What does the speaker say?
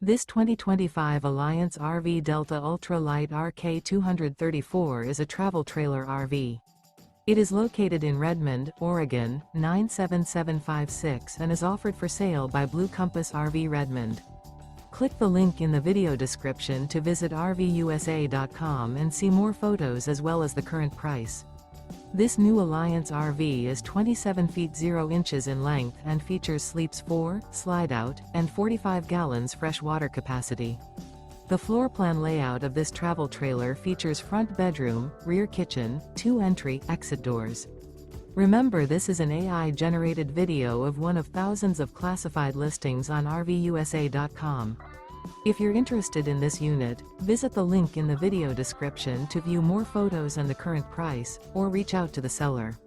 This 2025 Alliance RV Delta Ultra Lite RK234 is a travel trailer RV. It is located in Redmond, Oregon, 97756 and is offered for sale by Blue Compass RV Redmond. Click the link in the video description to visit RVUSA.com and see more photos as well as the current price. This new Alliance RV is 27 feet 0 inches in length and features sleeps 4, Slideout, and 45 gallons fresh water capacity. The floor plan layout of this travel trailer features front bedroom, rear kitchen, 2 entry/exit doors. Remember, this is an AI-generated video of one of thousands of classified listings on RVUSA.com. If you're interested in this unit, visit the link in the video description to view more photos and the current price, or reach out to the seller.